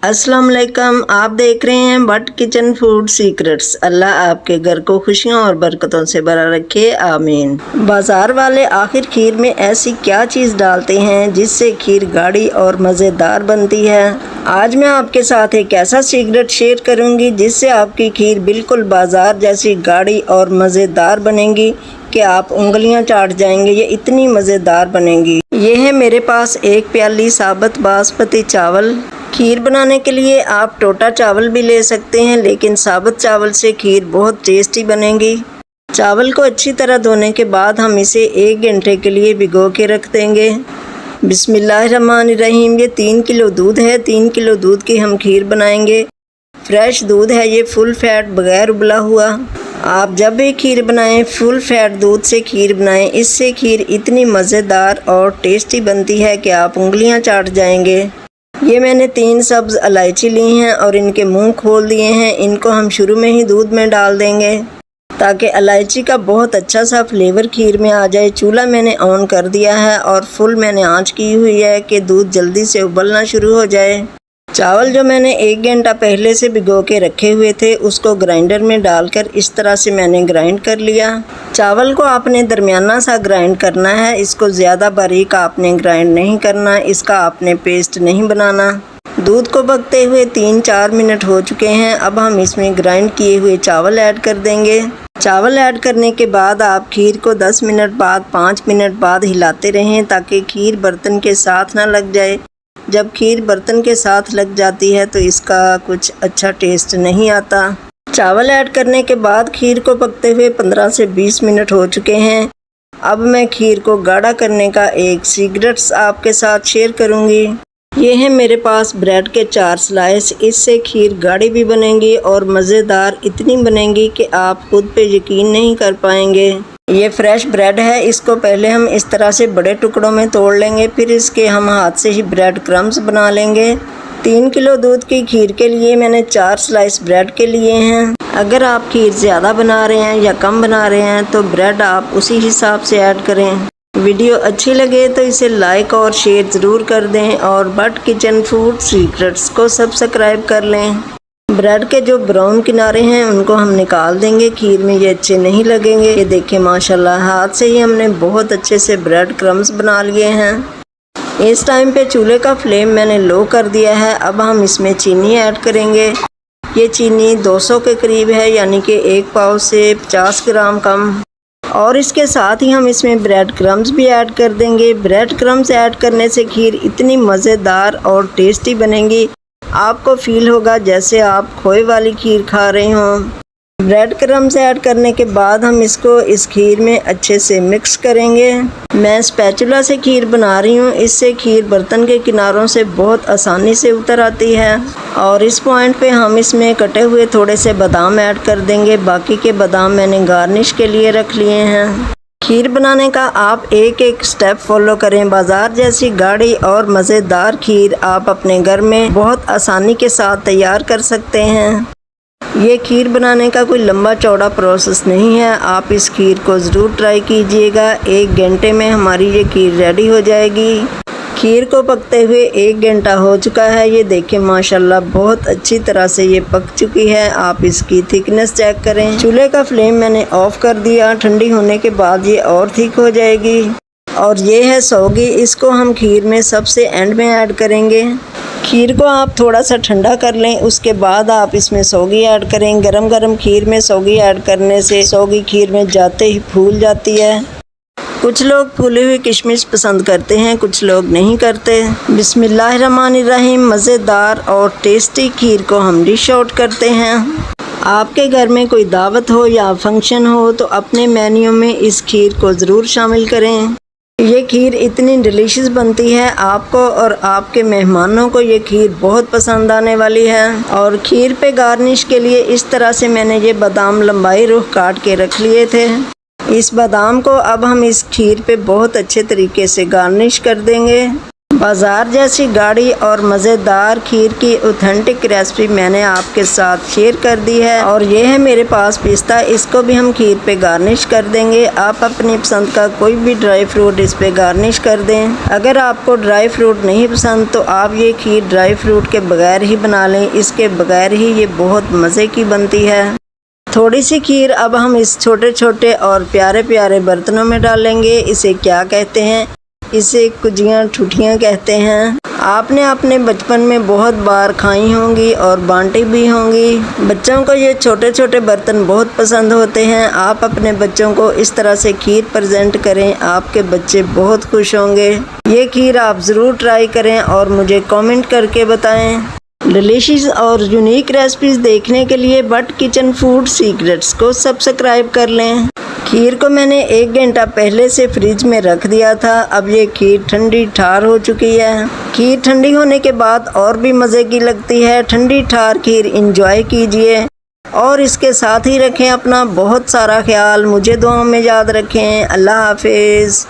अस्सलाम वालेकुम। आप देख रहे हैं बट किचन फूड सीक्रेट्स। अल्लाह आपके घर को खुशियों और बरकतों से भरा रखे, आमीन। बाजार वाले आखिर खीर में ऐसी क्या चीज़ डालते हैं जिससे खीर गाढ़ी और मज़ेदार बनती है। आज मैं आपके साथ एक ऐसा सीक्रेट शेयर करूंगी जिससे आपकी खीर बिल्कुल बाजार जैसी गाढ़ी और मज़ेदार बनेगी कि आप उंगलियां चाट जाएंगे। ये इतनी मज़ेदार बनेगी। ये है मेरे पास एक प्याली साबुत बासमती चावल। खीर बनाने के लिए आप टोटा चावल भी ले सकते हैं, लेकिन साबुत चावल से खीर बहुत टेस्टी बनेगी। चावल को अच्छी तरह धोने के बाद हम इसे 1 घंटे के लिए भिगो के रख देंगे। बिस्मिल्लाहिर्रहमानिर्रहीम। ये 3 किलो दूध है। 3 किलो दूध की हम खीर बनाएंगे। फ्रेश दूध है ये, फुल फैट, बगैर उबला हुआ। आप जब भी खीर बनाएं फुल फैट दूध से खीर बनाएं। इससे खीर इतनी मज़ेदार और टेस्टी बनती है कि आप उंगलियां चाट जाएंगे। ये मैंने 3 सब्ज़ इलायची ली हैं और इनके मुंह खोल दिए हैं। इनको हम शुरू में ही दूध में डाल देंगे ताकि इलायची का बहुत अच्छा सा फ्लेवर खीर में आ जाए। चूल्हा मैंने ऑन कर दिया है और फुल मैंने आंच की हुई है कि दूध जल्दी से उबलना शुरू हो जाए। चावल जो मैंने 1 घंटा पहले से भिगो के रखे हुए थे उसको ग्राइंडर में डालकर इस तरह से मैंने ग्राइंड कर लिया। चावल को आपने दरमियाना सा ग्राइंड करना है, इसको ज़्यादा बारीक आपने ग्राइंड नहीं करना, इसका आपने पेस्ट नहीं बनाना। दूध को पकते हुए 3-4 मिनट हो चुके हैं। अब हम इसमें ग्राइंड किए हुए चावल ऐड कर देंगे। चावल ऐड करने के बाद आप खीर को 10 मिनट बाद 5 मिनट बाद हिलाते रहें ताकि खीर बर्तन के साथ ना लग जाए। जब खीर बर्तन के साथ लग जाती है तो इसका कुछ अच्छा टेस्ट नहीं आता। चावल ऐड करने के बाद खीर को पकते हुए 15 से 20 मिनट हो चुके हैं। अब मैं खीर को गाढ़ा करने का एक सीक्रेट्स आपके साथ शेयर करूंगी। ये है मेरे पास ब्रेड के 4 स्लाइस। इससे खीर गाढ़ी भी बनेगी और मज़ेदार इतनी बनेगी कि आप खुद पे यकीन नहीं कर पाएंगे। ये फ्रेश ब्रेड है। इसको पहले हम इस तरह से बड़े टुकड़ों में तोड़ लेंगे, फिर इसके हम हाथ से ही ब्रेड क्रम्स बना लेंगे। 3 किलो दूध की खीर के लिए मैंने 4 स्लाइस ब्रेड के लिए हैं। अगर आप खीर ज़्यादा बना रहे हैं या कम बना रहे हैं तो ब्रेड आप उसी हिसाब से ऐड करें। वीडियो अच्छी लगे तो इसे लाइक और शेयर ज़रूर कर दें और बट किचन फूड सीक्रेट्स को सब्सक्राइब कर लें। ब्रेड के जो ब्राउन किनारे हैं उनको हम निकाल देंगे, खीर में ये अच्छे नहीं लगेंगे। ये देखें माशाल्लाह, हाथ से ही हमने बहुत अच्छे से ब्रेड क्रम्स बना लिए हैं। इस टाइम पे चूल्हे का फ्लेम मैंने लो कर दिया है। अब हम इसमें चीनी ऐड करेंगे। ये चीनी 200 के करीब है, यानी कि 1 पाव से 50 ग्राम कम। और इसके साथ ही हम इसमें ब्रेड क्रम्स भी ऐड कर देंगे। ब्रेड क्रम्स ऐड करने से खीर इतनी मज़ेदार और टेस्टी बनेगी, आपको फील होगा जैसे आप खोए वाली खीर खा रहे हों। ब्रेड क्रम्स ऐड करने के बाद हम इसको इस खीर में अच्छे से मिक्स करेंगे। मैं स्पैचुला से खीर बना रही हूँ, इससे खीर बर्तन के किनारों से बहुत आसानी से उतर आती है। और इस पॉइंट पे हम इसमें कटे हुए थोड़े से बादाम ऐड कर देंगे। बाकी के बादाम मैंने गार्निश के लिए रख लिए हैं। खीर बनाने का आप एक स्टेप फॉलो करें। बाजार जैसी गाढ़ी और मज़ेदार खीर आप अपने घर में बहुत आसानी के साथ तैयार कर सकते हैं। ये खीर बनाने का कोई लंबा चौड़ा प्रोसेस नहीं है। आप इस खीर को ज़रूर ट्राई कीजिएगा। 1 घंटे में हमारी ये खीर रेडी हो जाएगी। खीर को पकते हुए 1 घंटा हो चुका है। ये देखें माशाल्लाह बहुत अच्छी तरह से ये पक चुकी है। आप इसकी थिकनेस चेक करें। चूल्हे का फ्लेम मैंने ऑफ कर दिया। ठंडी होने के बाद ये और थिक हो जाएगी। और ये है सौगी, इसको हम खीर में सबसे एंड में ऐड करेंगे। खीर को आप थोड़ा सा ठंडा कर लें, उसके बाद आप इसमें सौगी ऐड करें। गरम गरम खीर में सौगी ऐड करने से सौगी खीर में जाते ही फूल जाती है। कुछ लोग फूली हुई किशमिश पसंद करते हैं, कुछ लोग नहीं करते। बिस्मिल्लाहिर्रहमानिर्रहीम। मज़ेदार और टेस्टी खीर को हम डिश आउट करते हैं। आपके घर में कोई दावत हो या फंक्शन हो तो अपने मेन्यू में इस खीर को ज़रूर शामिल करें। ये खीर इतनी डिलीशियस बनती है, आपको और आपके मेहमानों को ये खीर बहुत पसंद आने वाली है। और खीर पे गार्निश के लिए इस तरह से मैंने ये बादाम लंबाई रुख काट के रख लिए थे। इस बादाम को अब हम इस खीर पे बहुत अच्छे तरीके से गार्निश कर देंगे। बाज़ार जैसी गाढ़ी और मज़ेदार खीर की ऑथेंटिक रेसिपी मैंने आपके साथ शेयर कर दी है। और ये है मेरे पास पिस्ता, इसको भी हम खीर पे गार्निश कर देंगे। आप अपनी पसंद का कोई भी ड्राई फ्रूट इस पे गार्निश कर दें। अगर आपको ड्राई फ्रूट नहीं पसंद तो आप ये खीर ड्राई फ्रूट के बगैर ही बना लें, इसके बगैर ही ये बहुत मज़े की बनती है। थोड़ी सी खीर अब हम इस छोटे छोटे और प्यारे प्यारे बर्तनों में डालेंगे। इसे क्या कहते हैं? इसे कुजियाँ ठुठियाँ कहते हैं। आपने अपने बचपन में बहुत बार खाई होंगी और बांटी भी होंगी। बच्चों को ये छोटे छोटे बर्तन बहुत पसंद होते हैं। आप अपने बच्चों को इस तरह से खीर प्रेजेंट करें, आपके बच्चे बहुत खुश होंगे। ये खीर आप ज़रूर ट्राई करें और मुझे कमेंट करके बताएं। डिलीशियस और यूनिक रेसिपीज़ देखने के लिए बट किचन फूड सीक्रेट्स को सब्सक्राइब कर लें। खीर को मैंने 1 घंटा पहले से फ्रिज में रख दिया था। अब ये खीर ठंडी ठार हो चुकी है। खीर ठंडी होने के बाद और भी मज़े की लगती है। ठंडी ठार खीर इंजॉय कीजिए और इसके साथ ही रखें अपना बहुत सारा ख्याल। मुझे दुआओं में याद रखें। अल्लाह हाफिज़।